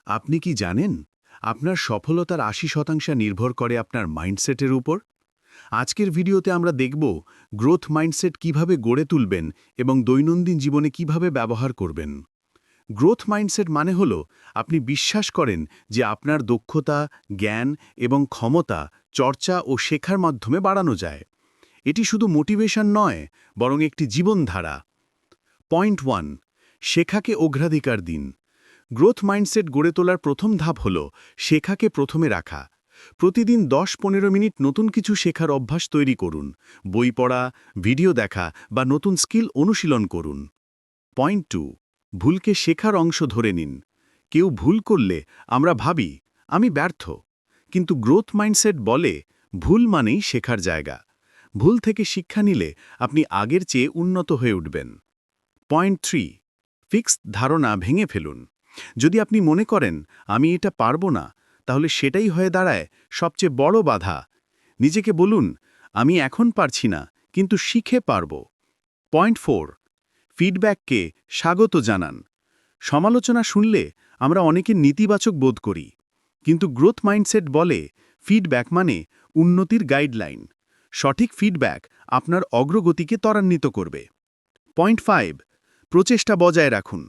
আপনি কি জানেন আপনার সফলতার ৮০% নির্ভর করে আপনার মাইন্ডসেটের উপর? আজকের ভিডিওতে আমরা দেখব গ্রোথ মাইন্ডসেট কিভাবে গড়ে তুলবেন এবং দৈনন্দিন জীবনে কিভাবে ব্যবহার করবেন। গ্রোথ মাইন্ডসেট মানে হল আপনি বিশ্বাস করেন যে আপনার দক্ষতা, জ্ঞান এবং ক্ষমতা চর্চা ও শেখার মাধ্যমে বাড়ানো যায়। এটি শুধু মোটিভেশন নয়, বরং একটি জীবনধারা। পয়েন্ট 1, শেখাকে অগ্রাধিকার দিন। গ্রোথ মাইন্ডসেট গড়ে তোলার প্রথম ধাপ হল শেখাকে প্রথমে রাখা। প্রতিদিন ১০-১৫ মিনিট নতুন কিছু শেখার অভ্যাস তৈরি করুন। বই পড়া, ভিডিও দেখা বা নতুন স্কিল অনুশীলন করুন। পয়েন্ট 2, ভুলকে শেখার অংশ ধরে নিন। কেউ ভুল করলে আমরা ভাবি আমি ব্যর্থ, কিন্তু গ্রোথ মাইন্ডসেট বলে ভুল মানেই শেখার জায়গা। ভুল থেকে শিক্ষা নিলে আপনি আগের চেয়ে উন্নত হয়ে উঠবেন। পয়েন্ট 3, ফিক্সড ধারণা ভেঙে ফেলুন। যদি আপনি মনে করেন আমি এটা পারবো না, তাহলে সেটাই হয়ে দাঁড়ায় সবচেয়ে বড় বাধা। নিজেকে বলুন আমি এখন পারছি না, কিন্তু শিখে পারব। পয়েন্ট 4, ফিডব্যাককে স্বাগত জানান। সমালোচনা শুনলে আমরা অনেকে নেতিবাচক বোধ করি, কিন্তু গ্রোথ মাইন্ডসেট বলে ফিডব্যাক মানে উন্নতির গাইডলাইন। সঠিক ফিডব্যাক আপনার অগ্রগতিকে ত্বরান্বিত করবে। পয়েন্ট 5, প্রচেষ্টা বজায় রাখুন।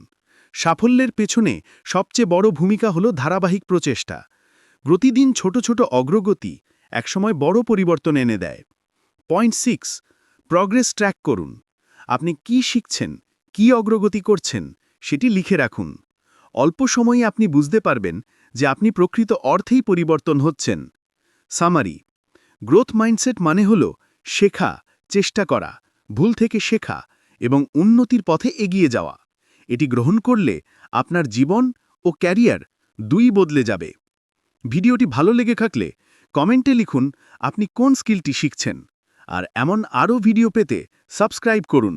সাফল্যের পেছনে সবচেয়ে বড় ভূমিকা হল ধারাবাহিক প্রচেষ্টা। প্রতিদিন ছোট ছোট অগ্রগতি একসময় বড় পরিবর্তন এনে দেয়। পয়েন্ট 6, প্রগ্রেস ট্র্যাক করুন। আপনি কি শিখছেন, কি অগ্রগতি করছেন, সেটি লিখে রাখুন। অল্প সময়ে আপনি বুঝতে পারবেন যে আপনি প্রকৃত অর্থেই পরিবর্তন হচ্ছেন। সামারি, গ্রোথ মাইন্ডসেট মানে হল শেখা, চেষ্টা করা, ভুল থেকে শেখা এবং উন্নতির পথে এগিয়ে যাওয়া। এটি গ্রহণ করলে আপনার জীবন ও ক্যারিয়ার দুই বদলে যাবে। ভিডিওটি ভালো লেগে থাকলে কমেন্টে লিখুন আপনি কোন স্কিলটি শিখছেন। আর এমন আরও ভিডিও পেতে সাবস্ক্রাইব করুন।